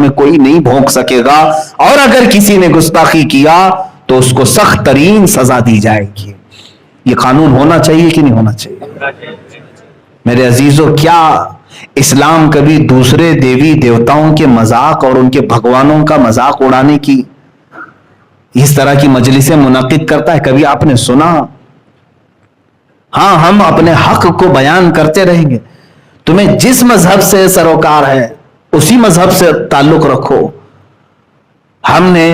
میں کوئی نہیں بھونک سکے گا، اور اگر کسی نے گستاخی کیا تو اس کو سخت ترین سزا دی جائے گی۔ یہ قانون ہونا چاہیے کہ نہیں ہونا چاہیے؟ میرے عزیزو، کیا اسلام کبھی دوسرے دیوی دیوتاؤں کے مذاق اور ان کے بھگوانوں کا مذاق اڑانے کی اس طرح کی مجلسیں منعقد کرتا ہے؟ کبھی آپ نے سنا؟ ہاں، ہم اپنے حق کو بیان کرتے رہیں گے۔ تمہیں جس مذہب سے سروکار ہے اسی مذہب سے تعلق رکھو۔ ہم نے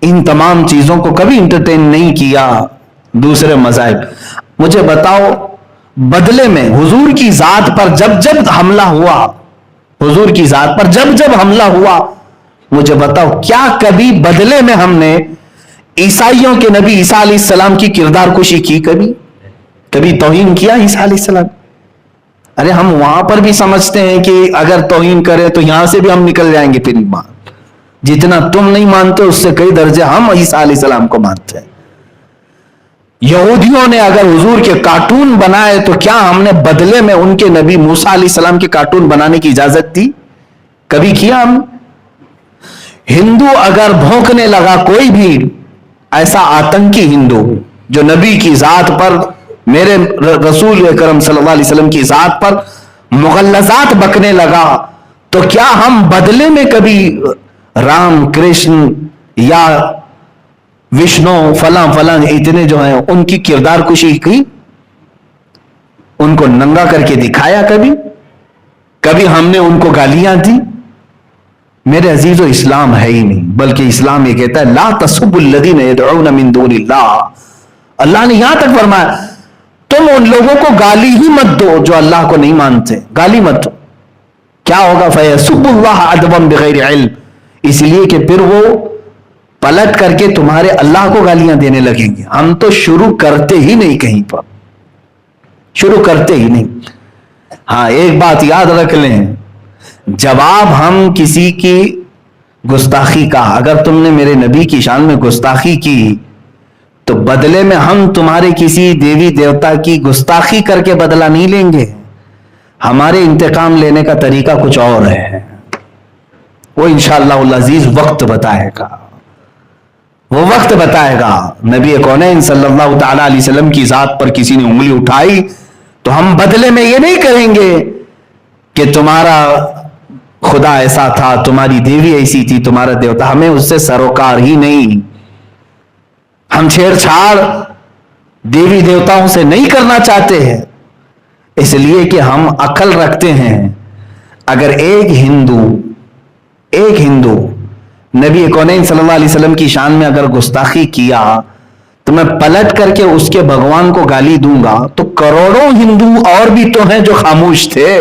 ان تمام چیزوں کو کبھی انٹرٹین نہیں کیا، دوسرے مذاہب۔ مجھے بتاؤ، بدلے میں حضور کی ذات پر جب جب حملہ ہوا، حضور کی ذات پر جب جب حملہ ہوا، مجھے بتاؤ کیا کبھی بدلے میں ہم نے عیسائیوں کے نبی عیسیٰ علیہ السلام کی کردار کشی کی؟ کبھی توہین کیا عیسیٰ علیہ السلام؟ ارے ہم وہاں پر بھی سمجھتے ہیں کہ اگر توہین کرے تو یہاں سے بھی ہم نکل جائیں گے، پھر جتنا تم نہیں مانتے اس سے کئی درجے ہم عیسیٰ علیہ السلام کو مانتے ہیں۔ یہودیوں نے اگر حضور کے کارٹون بنائے تو کیا ہم نے بدلے میں ان کے نبی موسیٰ علیہ السلام کے کارٹون بنانے کی اجازت دی؟ کبھی کیا ہم؟ ہندو اگر بھونکنے لگا، کوئی بھی ایسا آتنکی ہندو جو نبی کی ذات پر، میرے رسول اکرم صلی اللہ علیہ وسلم کی ذات پر مغلظات بکنے لگا، تو کیا ہم بدلے میں کبھی رام کرشن یا وشنو فلاں فلاں اتنے جو ہیں ان کی کردار کشی کی؟ ان کو ننگا کر کے دکھایا؟ کبھی ہم نے ان کو گالیاں دی؟ میرے عزیزو، اسلام ہے ہی نہیں، بلکہ اسلام یہ کہتا ہے لا تسبوا الذین یدعون من دون اللہ۔ اللہ نے یہاں تک فرمایا تم ان لوگوں کو گالی ہی مت دو جو اللہ کو نہیں مانتے، گالی مت دو۔ کیا ہوگا؟ فَيَسُبُّ اللَّهَ عَدْوًا بِغَيْرِ عِلْمٍ، اس لیے کہ پھر وہ پلٹ کر کے تمہارے اللہ کو گالیاں دینے لگیں گے۔ ہم تو شروع کرتے ہی نہیں، کہیں پر شروع کرتے ہی نہیں۔ ہاں، ایک بات یاد رکھ لیں، جواب ہم کسی کی گستاخی کا، اگر تم نے میرے نبی کی شان میں گستاخی کی تو بدلے میں ہم تمہارے کسی دیوی دیوتا کی گستاخی کر کے بدلہ نہیں لیں گے۔ ہمارے انتقام لینے کا طریقہ کچھ اور ہے، وہ انشاءاللہ العزیز وقت بتائے گا، وہ وقت بتائے گا۔ نبی کونین صلی اللہ تعالی علیہ وسلم کی ذات پر کسی نے انگلی اٹھائی تو ہم بدلے میں یہ نہیں کہیں گے کہ تمہارا خدا ایسا تھا، تمہاری دیوی ایسی تھی، تمہارا دیوتا، ہمیں اس سے سروکار ہی نہیں۔ ہم چھیڑ چھاڑ دیوی دیوتاؤں سے نہیں کرنا چاہتے ہیں، اس لیے کہ ہم عقل رکھتے ہیں۔ اگر ایک ہندو نبی کونین صلی اللہ علیہ وسلم کی شان میں اگر گستاخی کیا تو میں پلٹ کر کے اس کے بھگوان کو گالی دوں گا، تو کروڑوں ہندو اور بھی تو ہیں جو خاموش تھے۔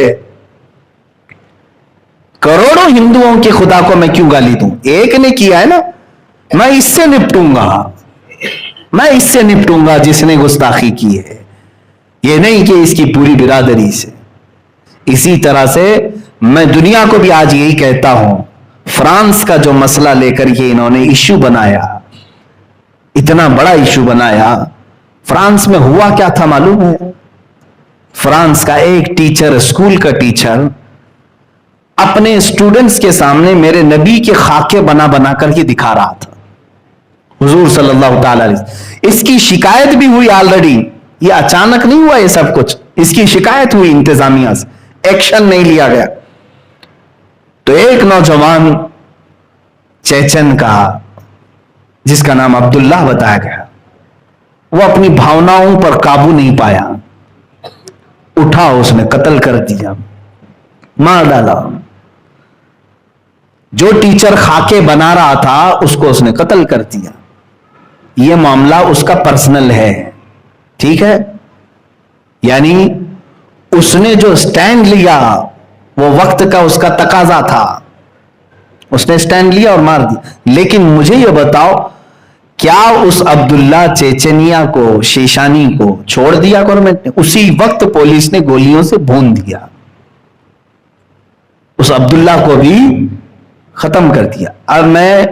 کروڑوں ہندوؤں کے خدا کو میں کیوں گالی دوں؟ ایک نے کیا ہے نا، میں اس سے نپٹوں گا جس نے گستاخی کی ہے، یہ نہیں کہ اس کی پوری برادری سے۔ اسی طرح سے میں دنیا کو بھی آج یہی کہتا ہوں، فرانس کا جو مسئلہ لے کر یہ انہوں نے ایشو بنایا، اتنا بڑا ایشو بنایا، فرانس میں ہوا کیا تھا معلوم ہے؟ فرانس کا ایک ٹیچر، اسکول کا ٹیچر، اپنے اسٹوڈنٹس کے سامنے میرے نبی کے خاکے بنا بنا کر کے دکھا رہا تھا، حضور صلی اللہ تعالی علیہ وسلم۔ اس کی شکایت بھی ہوئی آلریڈی، یہ اچانک نہیں ہوا یہ سب کچھ، اس کی شکایت ہوئی انتظامیہ سے، ایکشن نہیں لیا گیا۔ تو ایک نوجوان چیچن کا، جس کا نام عبداللہ بتایا گیا، وہ اپنی بھاوناؤں پر قابو نہیں پایا، اٹھا، اس نے قتل کر دیا، مار ڈالا۔ جو ٹیچر خاکے بنا رہا تھا اس کو اس نے قتل کر دیا۔ یہ معاملہ اس کا پرسنل ہے، ٹھیک ہے؟ یعنی اس نے جو سٹینڈ لیا وہ وقت کا اس کا تقاضا تھا، اس نے سٹینڈ لیا اور مار دیا۔ لیکن مجھے یہ بتاؤ، کیا اس عبداللہ چیچنیا کو، شیشانی کو چھوڑ دیا گورنمنٹ نے؟ اسی وقت پولیس نے گولیوں سے بھون دیا، اس عبداللہ کو بھی ختم کر دیا۔ اب میں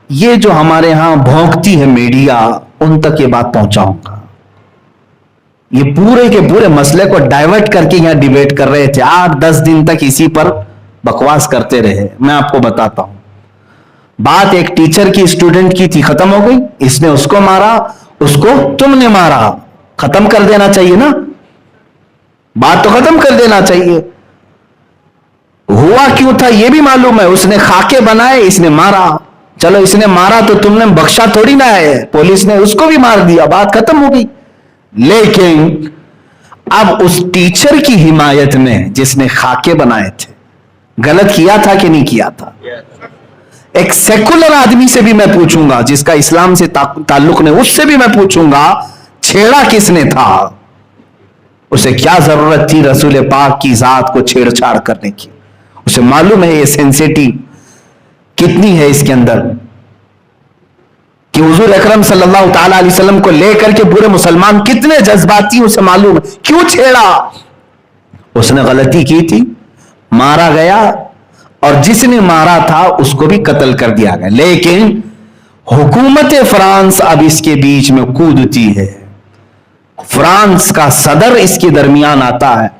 یہ جو ہمارے ہاں بھونکتی ہے میڈیا، ان تک یہ بات پہنچاؤں گا۔ یہ پورے کے پورے مسئلے کو ڈائیورٹ کر کے یہاں ڈیبیٹ کر رہے تھے، 8-10 دن تک اسی پر بکواس کرتے رہے۔ میں آپ کو بتاتا ہوں، बात एक टीचर की स्टूडेंट की थी, खत्म हो गई। इसने उसको मारा, उसको तुमने मारा, खत्म कर देना चाहिए ना, बात तो खत्म कर देना चाहिए। हुआ क्यों था यह भी मालूम है, उसने खाके बनाए, इसने मारा। चलो इसने मारा तो तुमने बख्शा थोड़ी ना है, पुलिस ने उसको भी मार दिया, बात खत्म हो गई। लेकिन अब उस टीचर की हिमायत में जिसने खाके बनाए थे, गलत किया था कि नहीं किया था? एक सेकुलर आदमी से भी मैं पूछूंगा, जिसका इस्लाम से ताल्लुक नहीं, उससे भी मैं पूछूंगा छेड़ा किसने था? उसे क्या जरूरत थी रसूल पाक की जात को छेड़छाड़ करने की? उसे मालूम है ये सेंसिटिव कितनी है इसके अंदर, कि हुजूर अकरम सल्लल्लाहु ताला अलैहि वसल्लम को लेकर के पूरे मुसलमान कितने जज्बाती, उसे मालूम है। क्यों छेड़ा? उसने गलती की थी, मारा गया, और जिसने मारा था उसको भी कत्ल कर दिया गया। लेकिन हुकूमत फ्रांस अब इसके बीच में कूदती है, फ्रांस का सदर इसके दरमियान आता है,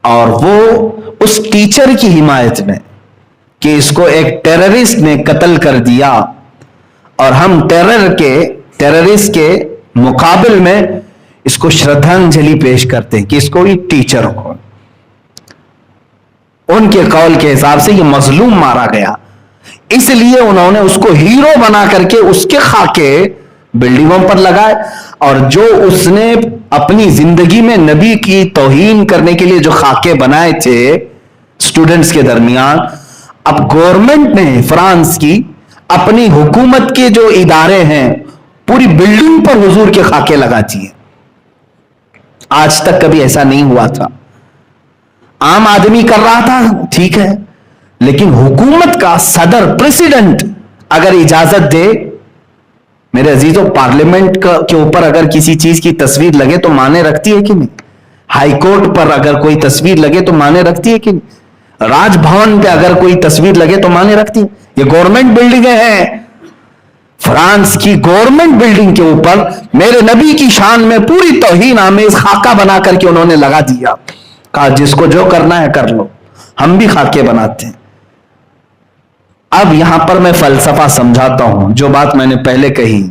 और वो उस टीचर की हिमायत में कि इसको एक टेररिस्ट ने कत्ल कर दिया, और हम टेररिस्ट के मुकाबले में इसको श्रद्धांजलि पेश करते हैं कि इसको भी टीचर को, उनके कौल के हिसाब से ये मजलूम मारा गया, इसलिए उन्होंने उसको हीरो बना करके उसके खाके बिल्डिंगों पर लगाए। और जो उसने अपनी जिंदगी में नबी की तौहीन करने के लिए जो खाके बनाए थे स्टूडेंट्स के दरमियान, अब गवर्नमेंट ने फ्रांस की अपनी हुकूमत के जो इदारे हैं पूरी बिल्डिंग पर हुजूर के खाके लगाती है। आज तक कभी ऐसा नहीं हुआ था। आम आदमी कर रहा था ठीक है, लेकिन हुकूमत का सदर, प्रेसिडेंट अगर इजाजत दे, मेरे अजीजों, पार्लियामेंट के ऊपर अगर किसी चीज की तस्वीर लगे तो माने रखती है कि नहीं? हाई कोर्ट पर अगर कोई तस्वीर लगे तो माने रखती है कि नहीं? राजभवन पे अगर कोई तस्वीर लगे तो माने रखती है? ये गवर्नमेंट बिल्डिंगें हैं। फ्रांस की गवर्नमेंट बिल्डिंग के ऊपर मेरे नबी की शान में पूरी तौहीन आमेज खाका बना करके उन्होंने लगा दिया, कहा जिसको जो करना है कर लो, हम भी खाके बनाते हैं। अब यहां पर मैं फलसफा समझाता हूं, जो बात मैंने पहले कही,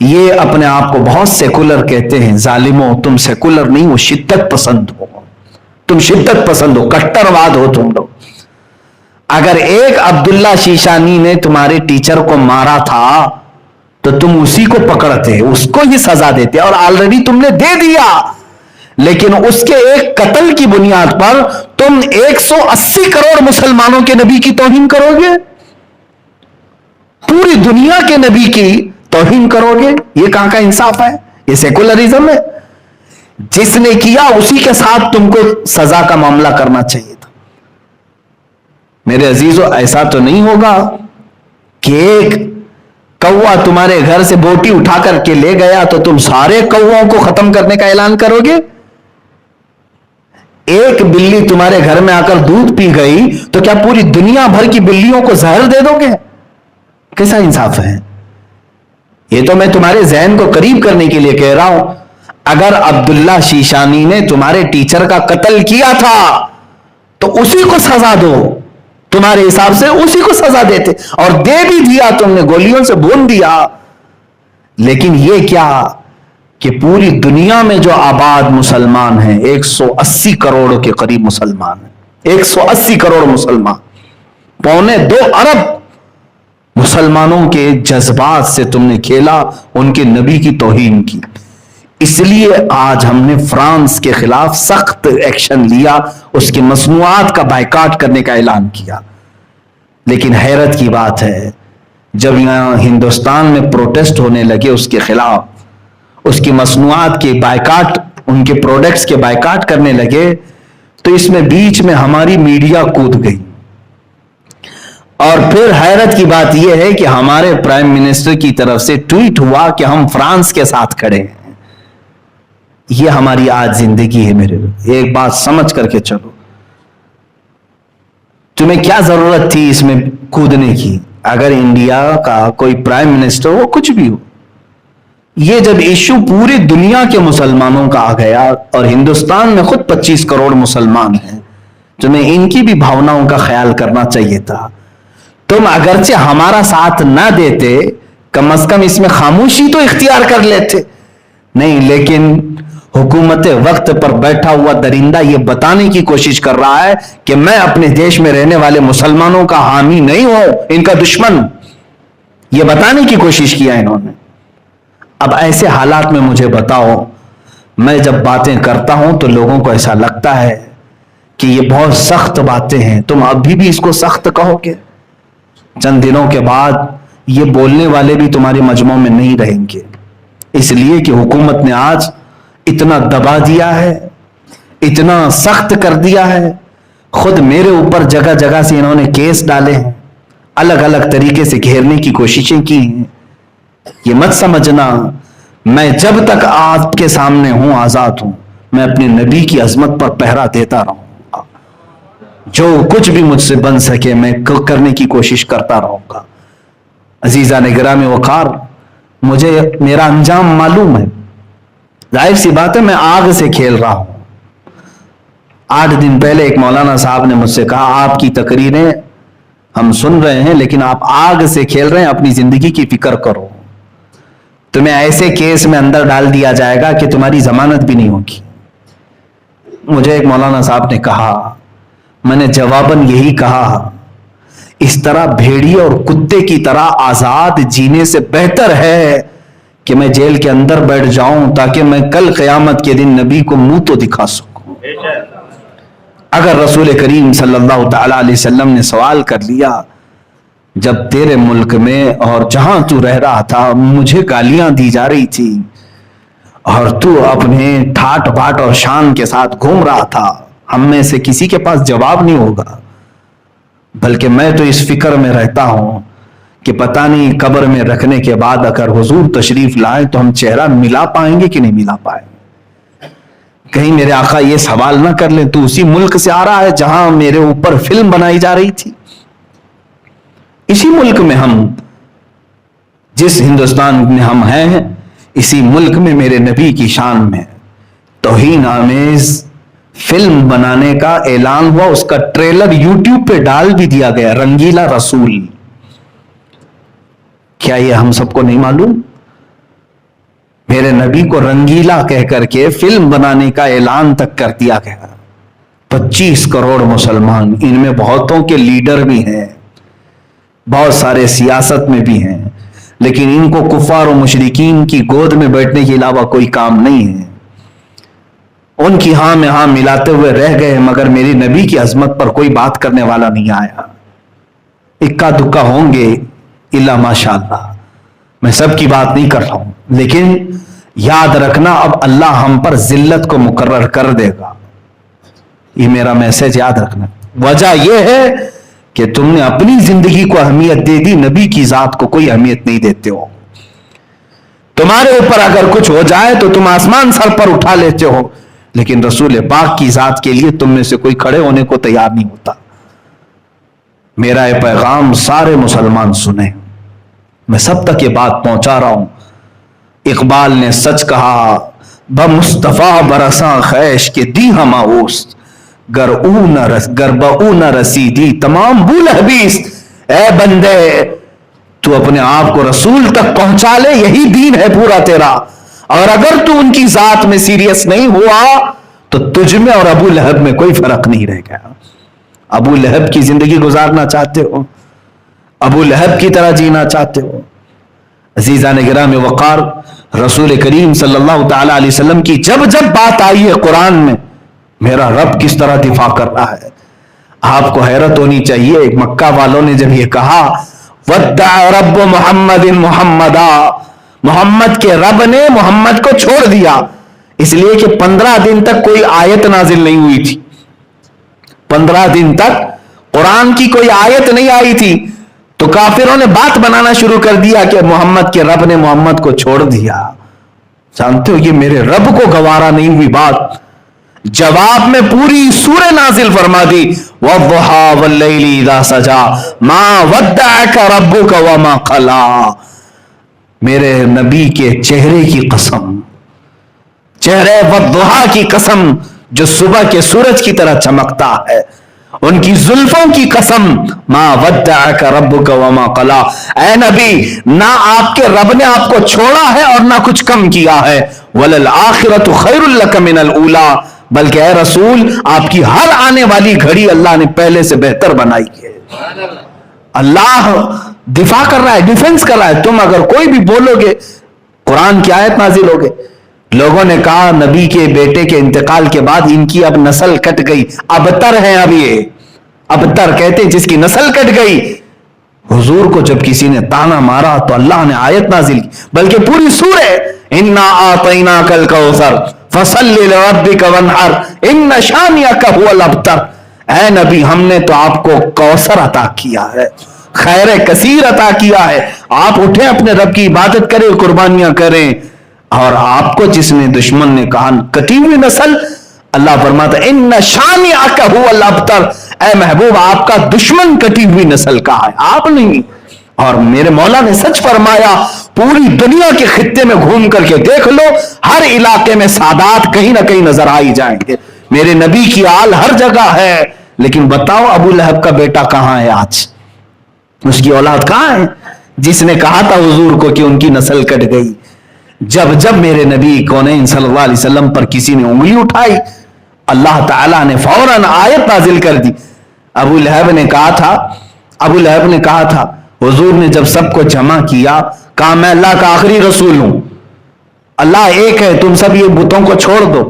ये अपने आप को बहुत सेकुलर कहते हैं। जालिमो, तुम सेकुलर नहीं हो, शिद्दत पसंद हो, तुम शिद्दत पसंद हो, कट्टरवाद हो तुम लोग। अगर एक अब्दुल्ला शीशानी ने तुम्हारे टीचर को मारा था तो तुम उसी को पकड़ते, उसको ही सजा देते, और ऑलरेडी तुमने दे दिया। लेकिन उसके एक कत्ल की बुनियाद पर तुम 180 करोड़ मुसलमानों के नबी की तौहीन करोगे, पूरी दुनिया के नबी की तौहीन करोगे? ये कहां का इंसाफ है? ये सेकुलरिज्म है। जिसने किया उसी के साथ तुमको सजा का मामला करना चाहिए था। मेरे अजीजों, ऐसा तो नहीं होगा कि एक कौवा तुम्हारे घर से बोटी उठा करके ले गया तो तुम सारे कौवों को खत्म करने का ऐलान करोगे? एक बिल्ली तुम्हारे घर में आकर दूध पी गई तो क्या पूरी दुनिया भर की बिल्लियों को जहर दे दोगे? कैसा इंसाफ है? ये तो मैं तुम्हारे जहन को करीब करने के लिए कह रहा हूं। अगर अब्दुल्ला शीशानी ने तुम्हारे टीचर का कत्ल किया था तो उसी को सजा दो, तुम्हारे हिसाब से उसी को सजा देते, और दे भी दिया तुमने, गोलियों से भून दिया। लेकिन ये क्या कि पूरी दुनिया में जो आबाद मुसलमान हैं, 180 करोड़ के करीब मुसलमान हैं, 180 करोड़ मुसलमान, 2.25 अरब मुसलमानों के जज्बात से तुमने खेला, उनके नबी की तौहीन की। इसलिए आज हमने फ्रांस के खिलाफ सख्त एक्शन लिया, उसकी मसनूआत का बायकाट करने का ऐलान किया। लेकिन हैरत की बात है, जब यहां हिंदुस्तान में प्रोटेस्ट होने लगे उसके खिलाफ, उसकी मसनूआत के बायकाट, उनके प्रोडक्ट्स के बायकाट करने लगे, तो इसमें बीच में हमारी मीडिया कूद गई। और फिर हैरत की बात यह है कि हमारे प्राइम मिनिस्टर की तरफ से ट्वीट हुआ कि हम फ्रांस के साथ खड़े हैं। ये हमारी आज जिंदगी है। मेरे एक बात समझ करके चलो, तुम्हें क्या जरूरत थी इसमें कूदने की? अगर इंडिया का कोई प्राइम मिनिस्टर हो, कुछ भी हो, ये जब इश्यू पूरी दुनिया के मुसलमानों का आ गया, और हिंदुस्तान में खुद 25 करोड़ मुसलमान हैं, तुम्हें इनकी भी भावनाओं का ख्याल करना चाहिए था। तुम अगरचे हमारा साथ ना देते, कम अज कम इसमें खामोशी तो इख्तियार कर लेते। नहीं, लेकिन हुकूमत वक्त पर बैठा हुआ दरिंदा ये बताने की कोशिश कर रहा है कि मैं अपने देश में रहने वाले मुसलमानों का हामी नहीं हूं, इनका दुश्मन। ये बताने की कोशिश किया इन्होंने। अब ऐसे हालात में मुझे बताओ, मैं जब बातें करता हूं तो लोगों को ऐसा लगता है कि ये बहुत सख्त बातें हैं, तुम अभी भी इसको सख्त कहोगे? चंद दिनों के बाद ये बोलने वाले भी तुम्हारे मजमों में नहीं रहेंगे, इसलिए कि हुकूमत ने आज इतना दबा दिया है, इतना सख्त कर दिया है। खुद मेरे ऊपर जगह जगह से इन्होंने केस डाले हैं, अलग अलग तरीके से घेरने की कोशिशें की हैं। ये मत समझना मैं जब तक आपके सामने हूं, आजाद हूं, मैं अपने नबी की अजमत पर पहरा देता रहूंगा। जो कुछ भी मुझसे बन सके मैं करने की कोशिश करता रहूंगा। अजीजान गिरामी वकार, मुझे मेरा अंजाम मालूम है। जाहिर सी बात है मैं आग से खेल रहा हूं। 8 दिन पहले एक मौलाना साहब ने मुझसे कहा, आपकी तकरीरें हम सुन रहे हैं लेकिन आप आग से खेल रहे हैं, अपनी जिंदगी की फिक्र करो, तुम्हें ऐसे केस में अंदर डाल दिया जाएगा कि तुम्हारी जमानत भी नहीं होगी। मुझे एक मौलाना साहब ने कहा, मैंने जवाबन यही कहा, इस तरह भेड़िए और कुत्ते की तरह आजाद जीने से बेहतर है कि मैं जेल के अंदर बैठ जाऊं ताकि मैं कल क़यामत के दिन नबी को मुंह तो दिखा सकूं। अगर रसूल करीम सल्लल्लाहु तआला अलैहि वसल्लम ने सवाल कर लिया, जब तेरे मुल्क में और जहां तू रह रहा था मुझे गालियां दी जा रही थी और तू अपने ठाट बाट और शान के साथ घूम रहा था, हम में से किसी के पास जवाब नहीं होगा। बल्कि मैं तो इस फिक्र में रहता हूं कि पता नहीं कब्र में रखने के बाद अगर हुजूर तशरीफ लाए तो हम चेहरा मिला पाएंगे कि नहीं मिला पाएंगे। कहीं मेरे आका ये सवाल ना कर ले, तू उसी मुल्क से आ रहा है जहां मेरे ऊपर फिल्म बनाई जा रही थी। इसी मुल्क में हम, जिस हिंदुस्तान में हम हैं, इसी मुल्क में मेरे नबी की शान में तौहीन आमेज फिल्म बनाने का ऐलान हुआ, उसका ट्रेलर यूट्यूब पे डाल भी दिया गया, रंगीला रसूल। क्या ये हम सबको नहीं मालूम? मेरे नबी को रंगीला कह करके फिल्म बनाने का ऐलान तक कर दिया गया। 25 करोड़ मुसलमान, इनमें बहुतों के लीडर भी हैं, बहुत सारे सियासत में भी हैं, लेकिन इनको कुफार और मुशरिकीन की गोद में बैठने के अलावा कोई काम नहीं है। उनकी हां में हां मिलाते हुए रह गए, मगर मेरी नबी की अजमत पर कोई बात करने वाला नहीं आया। इक्का दुक्का होंगे, इल्ला माशाअल्लाह, मैं सबकी बात नहीं कर रहा हूं, लेकिन याद रखना अब अल्लाह हम पर जिल्लत को मुकर्रर कर देगा। ये मेरा मैसेज याद रखना। वजह यह है कि तुमने अपनी जिंदगी को अहमियत दे दी, नबी की जात को कोई अहमियत नहीं देते हो। तुम्हारे ऊपर अगर कुछ हो जाए तो तुम आसमान सर पर उठा लेते हो, लेकिन रसूल पाक की जात के लिए तुम में से कोई खड़े होने को तैयार नहीं होता। मेरा ये पैगाम सारे मुसलमान सुने, मैं सब तक ये बात पहुंचा रहा हूं। इकबाल ने सच कहा, ब मुस्तफा बरसा खैश के दी हम आऊस, गर बऊ न रसीदी तमाम बुल हबीस। ए बंदे, तू अपने आप को रसूल तक पहुंचा ले, यही दीन है पूरा तेरा। और अगर तू उनकी जात में सीरियस नहीं हुआ तो तुझ में और अबू लहब में कोई फर्क नहीं रह गया। अबू लहब की जिंदगी गुजारना चाहते हो, अबू लहब की तरह जीना चाहते हो? अजीजान गिरामी वकार, रसूल करीम सल्लल्लाहु तआला अलैहि वसल्लम की जब जब बात आई है कुरान में, मेरा रब किस तरह दिफा कर रहा है, आपको हैरत होनी चाहिए। मक्का वालों ने जब ये कहा, वद्दा रब मोहम्मद मोहम्मदा, मोहम्मद के रब ने मोहम्मद को छोड़ दिया, इसलिए कि 15 दिन तक कोई आयत नाजिल नहीं हुई थी। 15 दिन तक कुरान की कोई आयत नहीं आई थी, तो काफिरों ने बात बनाना शुरू कर दिया कि मोहम्मद के रब ने मोहम्मद को छोड़ दिया। जानते हो, ये मेरे रब को गवारा नहीं हुई बात। जवाब में पूरी सूरह नाजिल फरमा दी, वद्दुहा वल्लैली इज़ा सजा मा वद्दअका रब्बुका वमा क़ला। मेरे नबी के चेहरे की कसम, चेहरे वद्दुहा की कसम, जो सुबह के सूरज की तरह चमकता है ان کی زلفوں کی قسم، ما ودعک ربک وما قلا، اے نبی نہ آپ کے رب نے آپ کو چھوڑا ہے اور نہ کچھ کم کیا ہے، وللآخرۃ خیر لک من الاولی، بلکہ اے رسول آپ کی ہر آنے والی گھڑی اللہ نے پہلے سے بہتر بنائی ہے۔ اللہ دفاع کر رہا ہے، ڈیفنس کر رہا ہے۔ تم اگر کوئی بھی بولو گے، قرآن کی آیت نازل ہو گئے، لوگوں نے کہا نبی کے بیٹے کے انتقال کے بعد ان کی اب نسل کٹ گئی، ابتر ہیں اب یہ، ابتر کہتے ہیں جس کی نسل کٹ گئی۔ حضور کو جب کسی نے تانا مارا تو اللہ نے آیت نازل کی، بلکہ پوری سورہ، انا اعطیناک الکوثر فصل لربک وانحر ان شانئک هو الابتر، اے نبی ہم نے تو آپ کو کوثر عطا کیا ہے، خیر کثیر عطا کیا ہے، آپ اٹھیں اپنے رب کی عبادت کریں، قربانیاں کریں۔ اور آپ کو جس نے دشمن نے کہا کٹی ہوئی نسل، اللہ فرماتا ہے ان شانئک هو الابتر، اے محبوب آپ کا دشمن کٹی ہوئی نسل کا ہے، آپ نہیں۔ اور میرے مولا نے سچ فرمایا، پوری دنیا کے خطے میں گھوم کر کے دیکھ لو، ہر علاقے میں سادات کہیں نہ کہیں نظر آئی جائیں گے، میرے نبی کی آل ہر جگہ ہے۔ لیکن بتاؤ ابو لہب کا بیٹا کہاں ہے آج؟ اس کی اولاد کہاں ہے جس نے کہا تھا حضور کو کہ ان کی نسل کٹ گئی؟ جب میرے نبی کونین صلی اللہ علیہ وسلم پر کسی نے انگلی اٹھائی، اللہ تعالیٰ نے فوراً آیت نازل کر دی۔ ابو لہب نے کہا تھا حضور نے جب سب کو جمع کیا، کہا میں اللہ کا آخری رسول ہوں، اللہ ایک ہے، تم سب یہ بتوں کو چھوڑ دو۔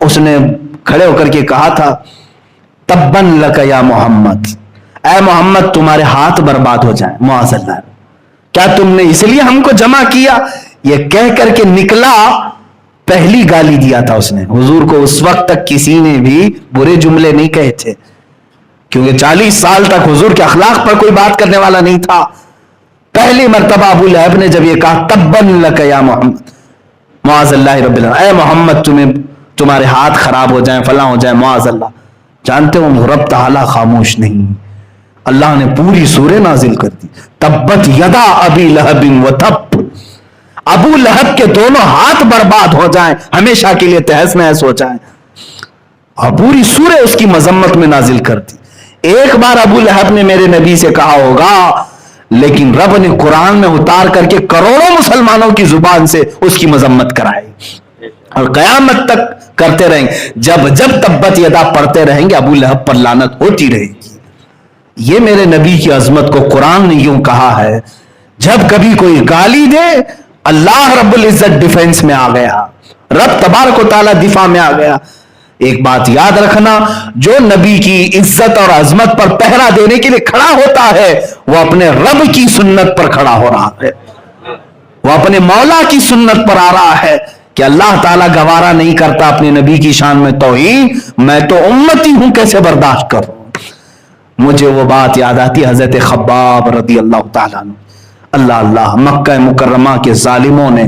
اس نے کھڑے ہو کر کے کہا تھا تبن لک یا محمد، اے محمد تمہارے ہاتھ برباد ہو جائیں، معاذ اللہ، کیا تم نے اس لیے ہم کو جمع کیا؟ یہ کہہ کر کے نکلا، پہلی گالی دیا تھا اس نے حضور کو۔ اس وقت تک کسی نے بھی برے جملے نہیں کہے تھے، کیونکہ 40 سال تک حضور کے اخلاق پر کوئی بات کرنے والا نہیں تھا۔ پہلی مرتبہ ابو لہب نے جب یہ کہا تبن لک یا محمد، معاذ اللہ رب العالمین، اے محمد تمہارے ہاتھ خراب ہو جائیں، فلاں ہو جائیں، معاذ اللہ۔ جانتے ہو رب تعالیٰ خاموش نہیں، اللہ نے پوری سورہ نازل کر دی، تبت یدا ابی لہب وتب، ابو لہب کے دونوں ہاتھ برباد ہو جائیں، ہمیشہ کے لیے تہس نہس ہو جائیں، اور پوری سورہ اس کی مذمت میں نازل کر دی۔ ایک بار ابو لہب نے میرے نبی سے کہا ہوگا، لیکن رب نے قرآن میں اتار کر کے کروڑوں مسلمانوں کی زبان سے اس کی مذمت کرائی، اور قیامت تک کرتے رہیں گے، جب تبت یدا پڑھتے رہیں گے ابو لہب پر لعنت ہوتی رہے گی۔ یہ میرے نبی کی عظمت کو قرآن نے یوں کہا ہے، جب کبھی کوئی گالی دے اللہ رب العزت ڈیفنس میں آ گیا، رب تبارک و تعالی دفاع میں آ گیا۔ ایک بات یاد رکھنا، جو نبی کی عزت اور عظمت پر پہرا دینے کے لیے کھڑا ہوتا ہے وہ اپنے رب کی سنت پر کھڑا ہو رہا ہے، وہ اپنے مولا کی سنت پر آ رہا ہے کہ اللہ تعالیٰ گوارا نہیں کرتا اپنے نبی کی شان میں توہین، میں تو امتی ہوں کیسے برداشت کروں۔ مجھے وہ بات یاد آتی حضرت خباب رضی اللہ تعالیٰ عنہ، اللہ مکہ مکرمہ کے ظالموں نے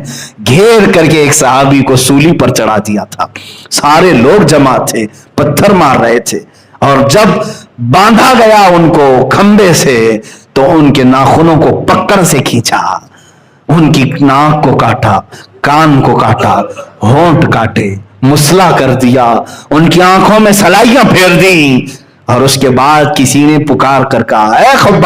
گھیر کر کے ایک صحابی کو سولی پر چڑھا دیا تھا، سارے لوگ جمع تھے، پتھر مار رہے تھے، اور جب باندھا گیا ان کو کھمبے سے تو ان کے ناخنوں کو پکڑ سے کھینچا، ان کی ناک کو کاٹا، کان کو کاٹا، ہونٹ کاٹے، مسلا کر دیا، ان کی آنکھوں میں سلائیاں پھیر دی، اور اس کے بعد کسی نے پکار کر کہا اے خباب